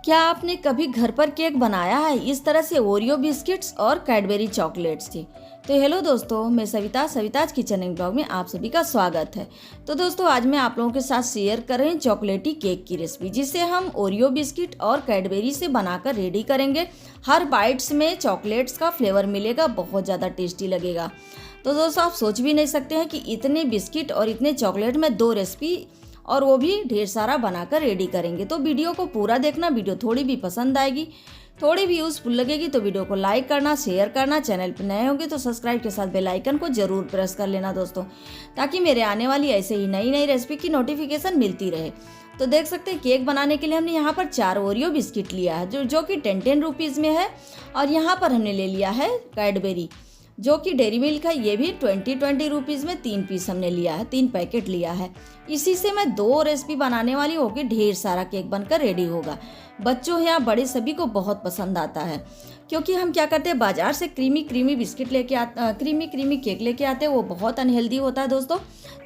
क्या आपने कभी घर पर केक बनाया है इस तरह से ओरियो बिस्किट्स और कैडबरी चॉकलेट्स से? तो हेलो दोस्तों, मैं सविताज किचन एंड ब्लॉग में आप सभी का स्वागत है। तो दोस्तों, आज मैं आप लोगों के साथ शेयर कर रही हूँ चॉकलेटी केक की रेसिपी, जिसे हम ओरियो बिस्किट और कैडबरी से बनाकर रेडी करेंगे। हर बाइट्स में चॉकलेट्स का फ्लेवर मिलेगा, बहुत ज़्यादा टेस्टी लगेगा। तो दोस्तों, आप सोच भी नहीं सकते हैं कि इतने बिस्किट और इतने चॉकलेट में 2 रेसिपी और वो भी ढेर सारा बनाकर रेडी करेंगे। तो वीडियो को पूरा देखना, वीडियो थोड़ी भी पसंद आएगी, थोड़ी भी यूजफुल लगेगी तो वीडियो को लाइक करना, शेयर करना। चैनल पर नए होंगे तो सब्सक्राइब के साथ बेल आइकन को जरूर प्रेस कर लेना दोस्तों, ताकि मेरे आने वाली ऐसे ही नई नई रेसिपी की नोटिफिकेशन मिलती रहे। तो देख सकते हैं, केक बनाने के लिए हमने यहाँ पर 4 ओरियो बिस्किट लिया है जो कि 10 रुपीज़ में है। और यहाँ पर हमने ले लिया है कैडबरी, जो कि डेयरी मिल्क है, ये भी 20 रुपीज़ में 3 पीस हमने लिया है, 3 पैकेट लिया है। इसी से मैं 2 रेसिपी बनाने वाली हूँ कि ढेर सारा केक बनकर रेडी होगा। बच्चों या बड़े सभी को बहुत पसंद आता है, क्योंकि हम क्या करते हैं, बाजार से क्रीमी बिस्किट लेके क्रीमी केक लेके आते हैं, वो बहुत अनहेल्दी होता है दोस्तों।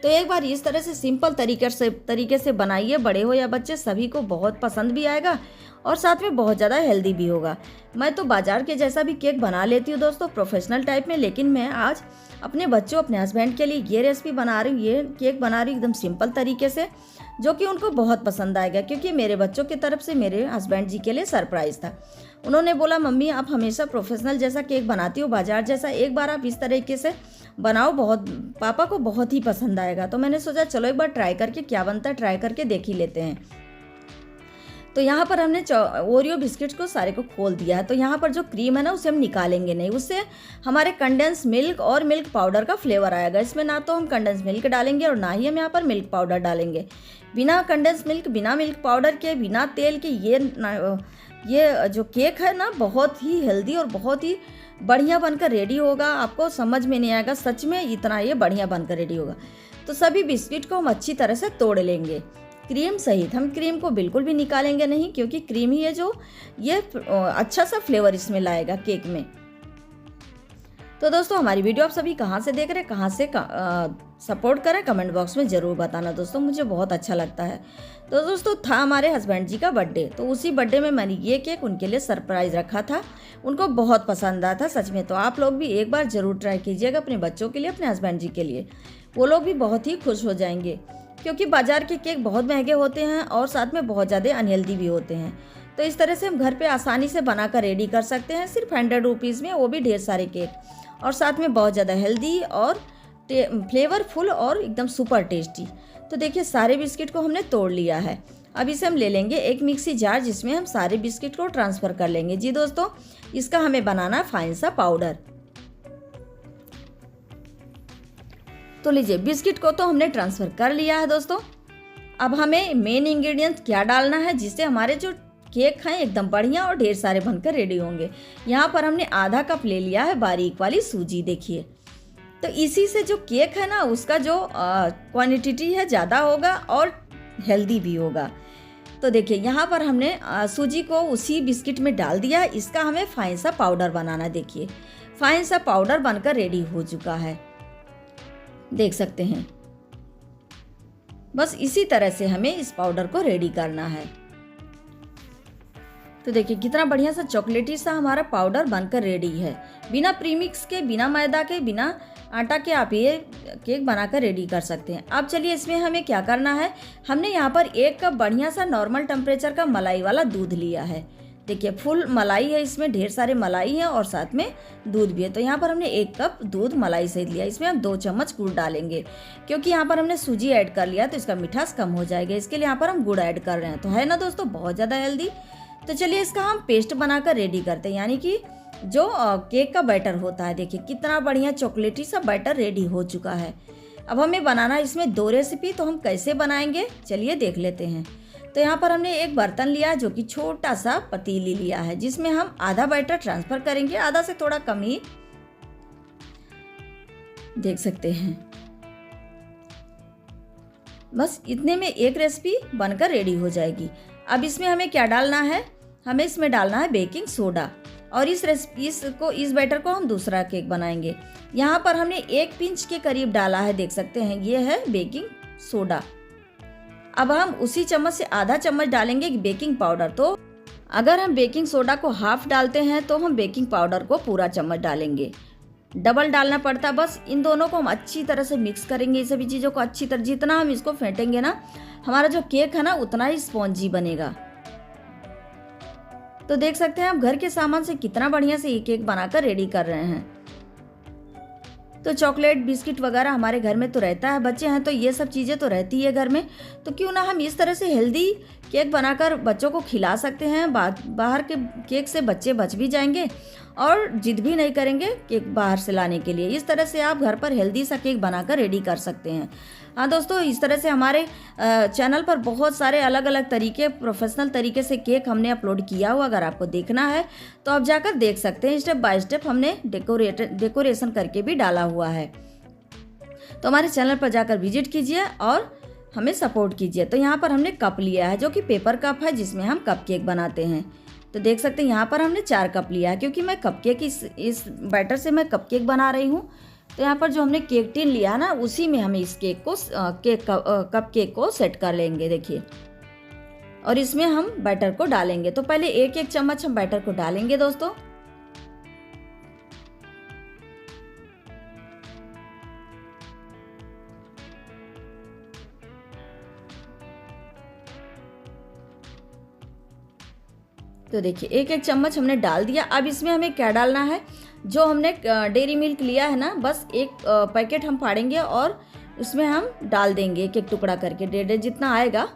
तो एक बार इस तरह से सिंपल तरीके से बनाइए, बड़े हो या बच्चे सभी को बहुत पसंद भी आएगा और साथ में बहुत ज़्यादा हेल्दी भी होगा। मैं तो बाजार के जैसा भी केक बना लेती हूँ दोस्तों, प्रोफेशनल टाइप में, लेकिन मैं आज अपने बच्चों, अपने हस्बैंड के लिए ये रेसिपी बना रही हूँ, ये केक बना रही हूँ एकदम सिंपल तरीके से, जो कि उनको बहुत पसंद आएगा। क्योंकि मेरे बच्चों की तरफ से मेरे हस्बैंड जी के लिए सरप्राइज़ था। उन्होंने बोला, मम्मी आप हमेशा प्रोफेशनल जैसा केक बनाती हो, बाजार जैसा, एक बार आप इस तरीके से बनाओ, बहुत पापा को बहुत ही पसंद आएगा। तो मैंने सोचा चलो एक बार ट्राई करके क्या बनता है, ट्राई करके देख ही लेते हैं। तो यहाँ पर हमने ओरियो बिस्किट्स को सारे को खोल दिया है। तो यहाँ पर जो क्रीम है ना, उसे हम निकालेंगे नहीं, उससे हमारे कंडेंस मिल्क और मिल्क पाउडर का फ्लेवर आएगा। इसमें ना तो हम कंडेंस मिल्क डालेंगे और ना ही हम यहाँ पर मिल्क पाउडर डालेंगे। बिना कंडेंस मिल्क, बिना मिल्क पाउडर के, बिना तेल के ये जो केक है ना, बहुत ही हेल्दी और बहुत ही बढ़िया बनकर रेडी होगा। आपको समझ में नहीं आएगा, सच में इतना ये बढ़िया बनकर रेडी होगा। तो सभी बिस्किट को हम अच्छी तरह से तोड़ लेंगे, क्रीम सहित। हम क्रीम को बिल्कुल भी निकालेंगे नहीं, क्योंकि क्रीम ही है जो ये अच्छा सा फ्लेवर इसमें लाएगा केक में। तो दोस्तों, हमारी वीडियो आप सभी कहाँ से देख रहे हैं, कहाँ से सपोर्ट करें, कमेंट बॉक्स में ज़रूर बताना दोस्तों, मुझे बहुत अच्छा लगता है। तो दोस्तों, था हमारे हस्बैंड जी का बर्थडे, तो उसी बर्थडे में मैंने ये केक उनके लिए सरप्राइज़ रखा था। उनको बहुत पसंद आया था सच में। तो आप लोग भी एक बार ज़रूर ट्राई कीजिएगा अपने बच्चों के लिए, अपने हस्बैंड जी के लिए, वो लोग भी बहुत ही खुश हो जाएंगे। क्योंकि बाज़ार के केक बहुत महंगे होते हैं और साथ में बहुत ज़्यादा अनहेल्दी भी होते हैं। तो इस तरह से हम घर पे आसानी से बनाकर रेडी कर सकते हैं, सिर्फ 100 रुपीज़ में, वो भी ढेर सारे केक, और साथ में बहुत ज़्यादा हेल्दी और फ्लेवरफुल और एकदम सुपर टेस्टी। तो देखिए, सारे बिस्किट को हमने तोड़ लिया है। अब इसे हम ले लेंगे एक मिक्सी जार, जिसमें हम सारे बिस्किट को ट्रांसफ़र कर लेंगे। जी दोस्तों, इसका हमें बनाना फाइन सा पाउडर। तो लीजिए, बिस्किट को तो हमने ट्रांसफ़र कर लिया है दोस्तों। अब हमें मेन इंग्रेडिएंट क्या डालना है, जिससे हमारे जो केक हैं एकदम बढ़िया और ढेर सारे बनकर रेडी होंगे। यहाँ पर हमने आधा कप ले लिया है बारीक वाली सूजी। देखिए, तो इसी से जो केक है ना, उसका जो क्वांटिटी है ज़्यादा होगा और हेल्दी भी होगा। तो देखिए, यहाँ पर हमने सूजी को उसी बिस्किट में डाल दिया। इसका हमें फाइन सा पाउडर बनाना है। देखिए, फाइन सा पाउडर बनकर रेडी हो चुका है, देख सकते हैं। बस इसी तरह से हमें इस पाउडर को रेडी करना है। तो देखिए, कितना बढ़िया सा चॉकलेटी सा हमारा पाउडर बनकर रेडी है। बिना प्रीमिक्स के, बिना मैदा के, बिना आटा के आप ये केक बनाकर रेडी कर सकते हैं। अब चलिए, इसमें हमें क्या करना है, हमने यहाँ पर 1 कप बढ़िया सा नॉर्मल टेम्परेचर का मलाई वाला दूध लिया है। देखिए, फुल मलाई है, इसमें ढेर सारे मलाई है और साथ में दूध भी है। तो यहाँ पर हमने 1 कप दूध मलाई सहित लिया। इसमें हम 2 चम्मच गुड़ डालेंगे, क्योंकि यहाँ पर हमने सूजी ऐड कर लिया तो इसका मिठास कम हो जाएगा, इसके लिए यहाँ पर हम गुड़ ऐड कर रहे हैं। तो है ना दोस्तों, बहुत ज़्यादा हेल्दी। तो चलिए, इसका हम पेस्ट बनाकर रेडी करते हैं, यानी कि जो केक का बैटर होता है। देखिए, कितना बढ़िया चॉकलेटी सा बैटर रेडी हो चुका है। अब हमें बनाना इसमें 2 रेसिपी, तो हम कैसे बनाएंगे चलिए देख लेते हैं। तो यहाँ पर हमने एक बर्तन लिया, जो कि छोटा सा पतीली लिया है, जिसमें हम आधा बैटर ट्रांसफ़र करेंगे, आधा से थोड़ा कम ही, देख सकते हैं। बस इतने में एक रेसिपी बनकर रेडी हो जाएगी। अब इसमें हमें क्या डालना है, हमें इसमें डालना है बेकिंग सोडा, और इस बैटर को हम दूसरा केक बनाएंगे। यहाँ पर हमने 1 पिंच के करीब डाला है, देख सकते हैं, ये है बेकिंग सोडा। अब हम उसी चम्मच से आधा चम्मच डालेंगे बेकिंग पाउडर। तो अगर हम बेकिंग सोडा को हाफ डालते हैं तो हम बेकिंग पाउडर को पूरा चम्मच डालेंगे। डबल डालना पड़ता है। बस इन दोनों को हम अच्छी तरह से मिक्स करेंगे, ये सभी चीज़ों को अच्छी तरह, जितना हम इसको फेंटेंगे ना, हमारा जो केक है ना उतना ही स्पॉन्जी बनेगा। तो देख सकते हैं आप घर के सामान से कितना बढ़िया से ये केक बनाकर रेडी कर रहे हैं। तो चॉकलेट बिस्किट वगैरह हमारे घर में तो रहता है, बच्चे हैं तो ये सब चीज़ें तो रहती है घर में। तो क्यों ना हम इस तरह से हेल्दी केक बनाकर बच्चों को खिला सकते हैं। बाहर के केक से बच्चे बच भी जाएंगे और जिद भी नहीं करेंगे केक बाहर से लाने के लिए। इस तरह से आप घर पर हेल्दी सा केक बनाकर रेडी कर सकते हैं। हाँ दोस्तों, इस तरह से हमारे चैनल पर बहुत सारे अलग अलग तरीके, प्रोफेशनल तरीके से केक हमने अपलोड किया हुआ। अगर आपको देखना है तो आप जाकर देख सकते हैं। स्टेप बाय स्टेप हमने डेकोरेशन करके भी डाला हुआ है। तो हमारे चैनल पर जाकर विजिट कीजिए और हमें सपोर्ट कीजिए। तो यहाँ पर हमने कप लिया है जो कि पेपर कप है, जिसमें हम कप केक बनाते हैं। तो देख सकते हैं यहाँ पर हमने 4 कप लिया है, क्योंकि मैं कप केक इस बैटर से मैं कप केक बना रही हूँ। तो यहाँ पर जो हमने केक टिन लिया है ना, उसी में हम इस केक को कप केक को सेट कर लेंगे। देखिए, और इसमें हम बैटर को डालेंगे। तो पहले एक एक चम्मच हम बैटर को डालेंगे दोस्तों। तो देखिए, एक एक चम्मच हमने डाल दिया। अब इसमें हमें क्या डालना है, जो हमने डेयरी मिल्क लिया है ना, बस एक पैकेट हम फाड़ेंगे और उसमें हम डाल देंगे एक एक टुकड़ा करके। 1.5 जितना आएगा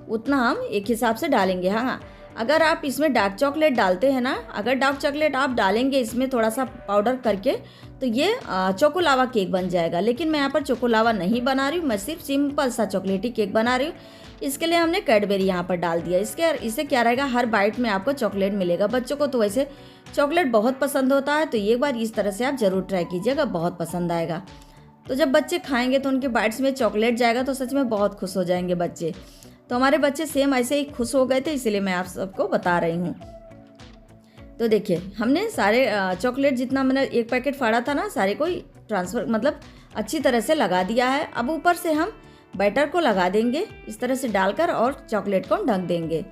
उतना हम एक हिसाब से डालेंगे। हाँ, अगर आप इसमें डार्क चॉकलेट डालते हैं ना, अगर डार्क चॉकलेट आप डालेंगे इसमें थोड़ा सा पाउडर करके, तो ये चोको लावा केक बन जाएगा। लेकिन मैं यहाँ पर चोको लावा नहीं बना रही हूँ, मैं सिर्फ सिंपल सा चॉकलेटी केक बना रही हूँ। इसके लिए हमने कैडबेरी यहाँ पर डाल दिया। इससे क्या रहेगा, हर बाइट में आपको चॉकलेट मिलेगा। बच्चों को तो वैसे चॉकलेट बहुत पसंद होता है, तो एक बार इस तरह से आप ज़रूर ट्राई कीजिएगा, बहुत पसंद आएगा। तो जब बच्चे खाएंगे तो उनके बाइट्स में चॉकलेट जाएगा तो सच में बहुत खुश हो जाएंगे बच्चे। तो हमारे बच्चे सेम ऐसे ही खुश हो गए थे, इसीलिए मैं आप सबको बता रही हूँ। तो देखिए, हमने सारे चॉकलेट जितना मैंने एक पैकेट फाड़ा था ना, सारे को ट्रांसफ़र मतलब अच्छी तरह से लगा दिया है। अब ऊपर से हम बैटर को लगा देंगे इस तरह से डालकर और चॉकलेट को ढक देंगे।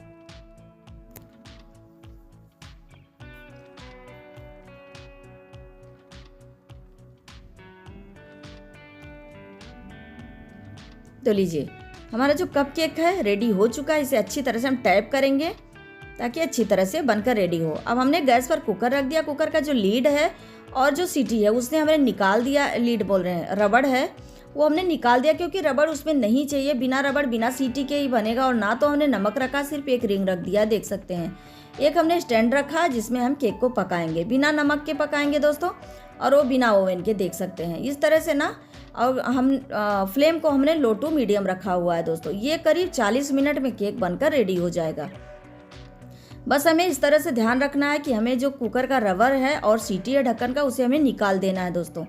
तो लीजिए, हमारा जो कप केक है रेडी हो चुका है। इसे अच्छी तरह से हम टैप करेंगे ताकि अच्छी तरह से बनकर रेडी हो। अब हमने गैस पर कुकर रख दिया। कुकर का जो लीड है और जो सीटी है उसने हमने निकाल दिया। लीड बोल रहे हैं, रबड़ है वो हमने निकाल दिया, क्योंकि रबड़ उसमें नहीं चाहिए। बिना रबड़ बिना सीटी के ही बनेगा। और ना तो हमने नमक रखा, सिर्फ एक रिंग रख दिया, देख सकते हैं। एक हमने स्टैंड रखा जिसमें हम केक को पकाएंगे, बिना नमक के पकाएंगे दोस्तों, और वो बिना ओवन के, देख सकते हैं इस तरह से ना। और हम फ्लेम को हमने लो टू मीडियम रखा हुआ है दोस्तों। ये करीब 40 मिनट में केक बनकर रेडी हो जाएगा। बस हमें इस तरह से ध्यान रखना है कि हमें जो कुकर का रबर है और सीटी है ढक्कन का, उसे हमें निकाल देना है दोस्तों।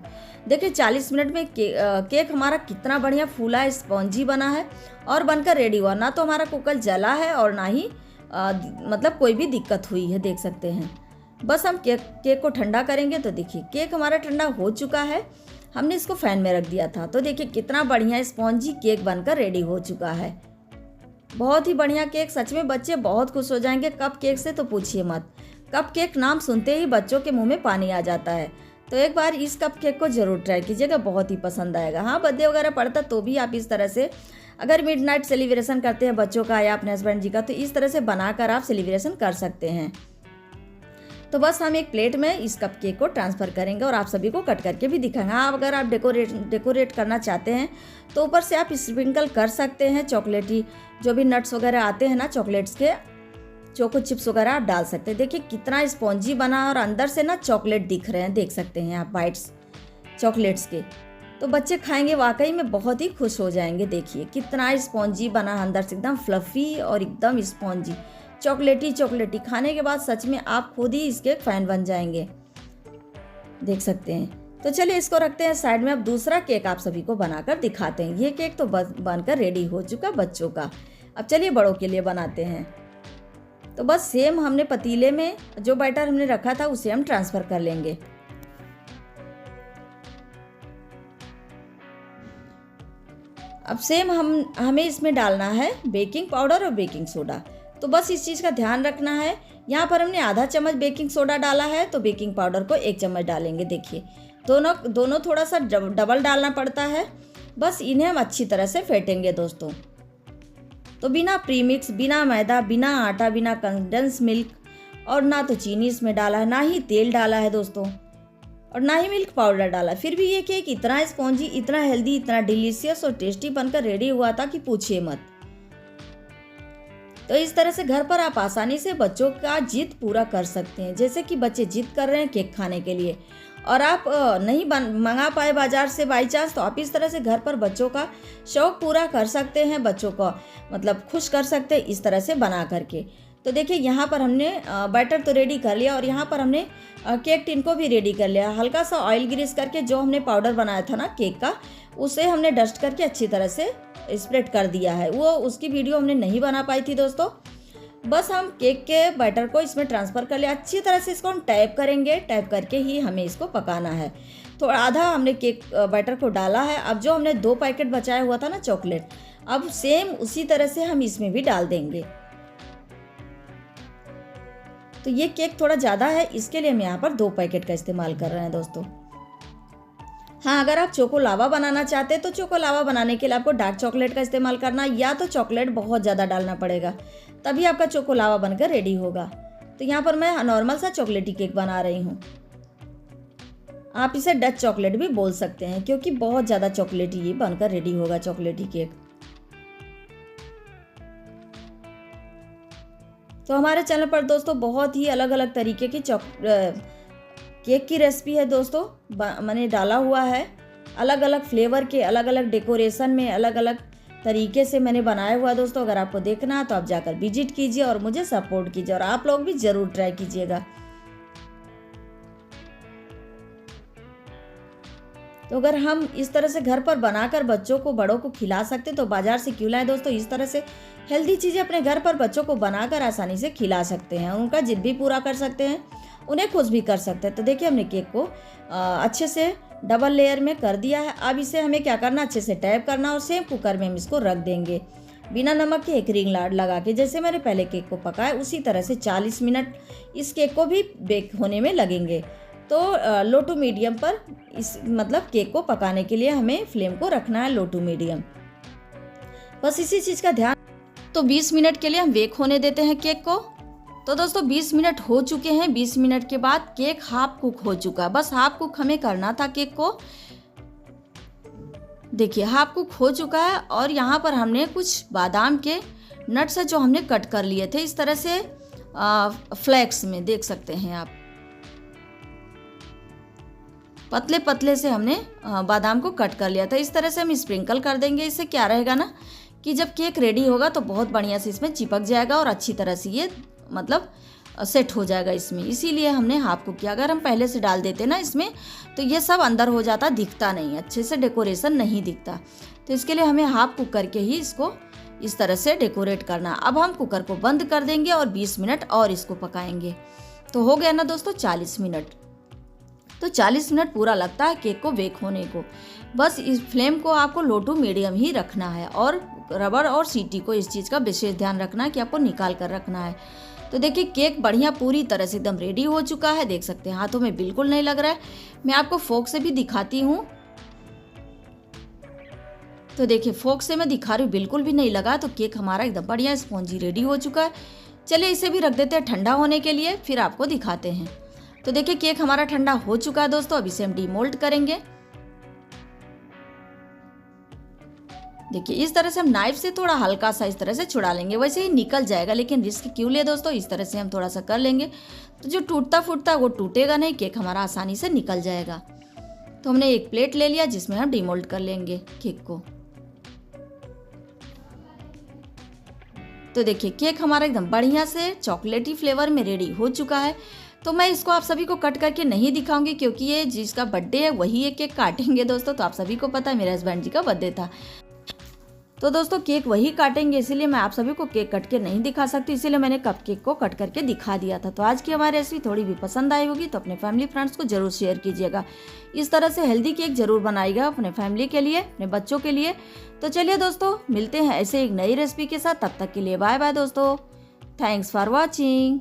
देखिए 40 मिनट में केक हमारा कितना बढ़िया फूला है, स्पॉन्जी बना है और बनकर रेडी हुआ। ना तो हमारा कुकर जला है और ना ही मतलब कोई भी दिक्कत हुई है, देख सकते हैं। बस हम केक को ठंडा करेंगे। तो देखिए, केक हमारा ठंडा हो चुका है। हमने इसको फैन में रख दिया था। तो देखिए कितना बढ़िया स्पॉन्जी केक बनकर रेडी हो चुका है। बहुत ही बढ़िया केक, सच में बच्चे बहुत खुश हो जाएंगे कप केक से, तो पूछिए मत। कप केक नाम सुनते ही बच्चों के मुंह में पानी आ जाता है। तो एक बार इस कप केक को ज़रूर ट्राई कीजिएगा, बहुत ही पसंद आएगा। हाँ, बर्थडे वगैरह पड़ता तो भी आप इस तरह से, अगर मिडनाइट सेलिब्रेशन करते हैं बच्चों का या अपने हस्बैंड जी का, तो इस तरह से बनाकर आप सेलिब्रेशन कर सकते हैं। तो बस हम एक प्लेट में इस कप केक को ट्रांसफ़र करेंगे और आप सभी को कट करके भी दिखाएंगे। हाँ, अगर आप डेकोरेट करना चाहते हैं तो ऊपर से आप स्प्रिंकल कर सकते हैं। चॉकलेटी जो भी नट्स वगैरह आते हैं ना चॉकलेट्स के, चोको चिप्स वगैरह आप डाल सकते हैं। देखिए कितना स्पॉन्जी बना और अंदर से ना चॉकलेट दिख रहे हैं, देख सकते हैं आप बाइट्स चॉकलेट्स के। तो बच्चे खाएंगे वाकई में बहुत ही खुश हो जाएंगे। देखिए कितना स्पॉन्जी बना, अंदर से एकदम फ्लफ़ी और एकदम स्पॉन्जी, चॉकलेटी। खाने के बाद सच में आप खुद ही इसके फैन बन जाएंगे, देख सकते हैं। तो चलिए इसको रखते हैं साइड में। अब दूसरा केक आप सभी को बनाकर दिखाते हैं। ये केक तो बनकर रेडी हो चुका बच्चों का। अब चलिए बड़ों के लिए बनाते हैं। तो बस सेम हमने पतीले में जो बैटर हमने रखा था उसे हम ट्रांसफ़र कर लेंगे। अब सेम हमें इसमें डालना है बेकिंग पाउडर और बेकिंग सोडा। तो बस इस चीज़ का ध्यान रखना है यहाँ पर हमने आधा चम्मच बेकिंग सोडा डाला है, तो बेकिंग पाउडर को 1 चम्मच डालेंगे। देखिए दोनों थोड़ा सा डबल डालना पड़ता है। बस इन्हें हम अच्छी तरह से फेंटेंगे दोस्तों। तो बिना प्रीमिक्स, बिना मैदा, बिना आटा, बिना कंडेंस मिल्क और ना तो चीनी इसमें डाला है, ना ही तेल डाला है दोस्तों, और ना ही मिल्क पाउडर डाला। फिर भी ये केक इतना स्पॉन्जी, इतना हेल्दी, इतना डिलीशियस और टेस्टी बनकर रेडी हुआ था कि पूछिए मत। तो इस तरह से घर पर आप आसानी से बच्चों का जिद पूरा कर सकते हैं। जैसे कि बच्चे जिद कर रहे हैं केक खाने के लिए और आप नहीं मंगा पाए बाजार से बाई चांस, तो आप इस तरह से घर पर बच्चों का शौक पूरा कर सकते हैं, बच्चों को मतलब खुश कर सकते हैं इस तरह से बना करके। तो देखिए यहाँ पर हमने बैटर तो रेडी कर लिया और यहाँ पर हमने केक टिन को भी रेडी कर लिया। हल्का सा ऑयल ग्रीस करके जो हमने पाउडर बनाया था ना केक का, उसे हमने डस्ट करके अच्छी तरह से स्प्रेड कर दिया है। वो उसकी वीडियो हमने नहीं बना पाई थी दोस्तों। बस हम केक के बैटर को इसमें ट्रांसफ़र कर लिया। अच्छी तरह से इसको हम टैप करेंगे, टैप करके ही हमें इसको पकाना है। तो आधा हमने केक बैटर को डाला है। अब जो हमने 2 पैकेट बचाया हुआ था ना चॉकलेट, अब सेम उसी तरह से हम इसमें भी डाल देंगे। तो ये केक थोड़ा ज़्यादा है, इसके लिए हम यहाँ पर 2 पैकेट का इस्तेमाल कर रहे हैं दोस्तों। हाँ, अगर आप चोको लावा बनाना चाहते हैं तो चोको लावा बनाने के लिए आपको डार्क चॉकलेट का इस्तेमाल करना, या तो चॉकलेट बहुत ज़्यादा डालना पड़ेगा, तभी आपका चोको लावा बनकर रेडी होगा। तो यहाँ पर मैं नॉर्मल सा चॉकलेटी केक बना रही हूँ। आप इसे डच चॉकलेट भी बोल सकते हैं, क्योंकि बहुत ज़्यादा चॉकलेटी ये बनकर रेडी होगा चॉकलेटी केक। तो हमारे चैनल पर दोस्तों बहुत ही अलग अलग तरीके की केक की रेसिपी है दोस्तों, मैंने डाला हुआ है। अलग अलग फ्लेवर के, अलग अलग डेकोरेशन में, अलग अलग तरीके से मैंने बनाया हुआ दोस्तों। अगर आपको देखना है तो आप जाकर विजिट कीजिए और मुझे सपोर्ट कीजिए, और आप लोग भी ज़रूर ट्राई कीजिएगा। तो अगर हम इस तरह से घर पर बनाकर बच्चों को, बड़ों को खिला सकते तो बाजार से क्यों लाएं दोस्तों। इस तरह से हेल्दी चीज़ें अपने घर पर बच्चों को बनाकर आसानी से खिला सकते हैं, उनका जिद भी पूरा कर सकते हैं, उन्हें खुश भी कर सकते हैं। तो देखिए हमने केक को अच्छे से डबल लेयर में कर दिया है। अब इसे हमें क्या करना, अच्छे से टैप करना और सेम कुकर में हम इसको रख देंगे बिना नमक के, एक रिंग लगा के। जैसे मैंने पहले केक को पकाया उसी तरह से 40 मिनट इस केक को भी बेक होने में लगेंगे। तो लो टू मीडियम पर इस मतलब केक को पकाने के लिए हमें फ्लेम को रखना है लो टू मीडियम, बस इसी चीज़ का ध्यान। तो 20 मिनट के लिए हम बेक होने देते हैं केक को। तो दोस्तों 20 मिनट हो चुके हैं। 20 मिनट के बाद केक हाफ कुक हो चुका है। बस हाफ कुक हमें करना था केक को। देखिए हाफ कुक हो चुका है, और यहाँ पर हमने कुछ बादाम के नट्स जो हमने कट कर लिए थे इस तरह से फ्लैक्स में, देख सकते हैं आप, पतले पतले से हमने बादाम को कट कर लिया था। इस तरह से हम स्प्रिंकल कर देंगे। इससे क्या रहेगा ना कि जब केक रेडी होगा तो बहुत बढ़िया से इसमें चिपक जाएगा और अच्छी तरह से ये मतलब सेट हो जाएगा इसमें। इसीलिए हमने हाफ कुक किया। अगर हम पहले से डाल देते ना इसमें तो ये सब अंदर हो जाता, दिखता नहीं, अच्छे से डेकोरेशन नहीं दिखता। तो इसके लिए हमें हाफ कुक करके ही इसको इस तरह से डेकोरेट करना। अब हम कुकर को बंद कर देंगे और 20 मिनट और इसको पकाएंगे। तो हो गया ना दोस्तों 40 मिनट। तो 40 मिनट पूरा लगता है केक को बेक होने को। बस इस फ्लेम को आपको लो टू मीडियम ही रखना है, और रबर और सीटी को इस चीज़ का विशेष ध्यान रखना है कि आपको निकाल कर रखना है। तो देखिए केक बढ़िया पूरी तरह से एकदम रेडी हो चुका है, देख सकते हैं हाथों में बिल्कुल नहीं लग रहा है। मैं आपको फोक से भी दिखाती हूँ। तो देखिए फोक से मैं दिखा रही हूँ, बिल्कुल भी नहीं लगा। तो केक हमारा एकदम बढ़िया स्पॉन्जी रेडी हो चुका है। चलिए इसे भी रख देते हैं ठंडा होने के लिए, फिर आपको दिखाते हैं। तो देखिए केक हमारा ठंडा हो चुका है दोस्तों। अब इसे हम डीमोल्ड करेंगे। देखिए इस तरह से हम नाइफ से थोड़ा हल्का सा इस तरह से छुड़ा लेंगे, वैसे ही निकल जाएगा, लेकिन रिस्क क्यों ले दोस्तों। इस तरह से हम थोड़ा सा कर लेंगे तो जो टूटता फूटता वो टूटेगा नहीं, केक हमारा आसानी से निकल जाएगा। तो हमने एक प्लेट ले लिया जिसमें हम डीमोल्ड कर लेंगे केक को। तो देखिए केक हमारा एकदम बढ़िया से चॉकलेटी फ्लेवर में रेडी हो चुका है। तो मैं इसको आप सभी को कट करके नहीं दिखाऊंगी, क्योंकि ये जिसका बर्थडे है वही ये केक काटेंगे दोस्तों। तो आप सभी को पता है मेरे हस्बैंड जी का बर्थडे था, तो दोस्तों केक वही काटेंगे, इसीलिए मैं आप सभी को केक कट के नहीं दिखा सकती। इसीलिए मैंने कप केक को कट करके दिखा दिया था। तो आज की हमारी रेसिपी थोड़ी भी पसंद आई होगी तो अपने फैमिली फ्रेंड्स को जरूर शेयर कीजिएगा। इस तरह से हेल्दी केक जरूर बनाइएगा अपने फैमिली के लिए, अपने बच्चों के लिए। तो चलिए दोस्तों मिलते हैं ऐसे एक नई रेसिपी के साथ, तब तक के लिए बाय बाय दोस्तों। Thanks for watching.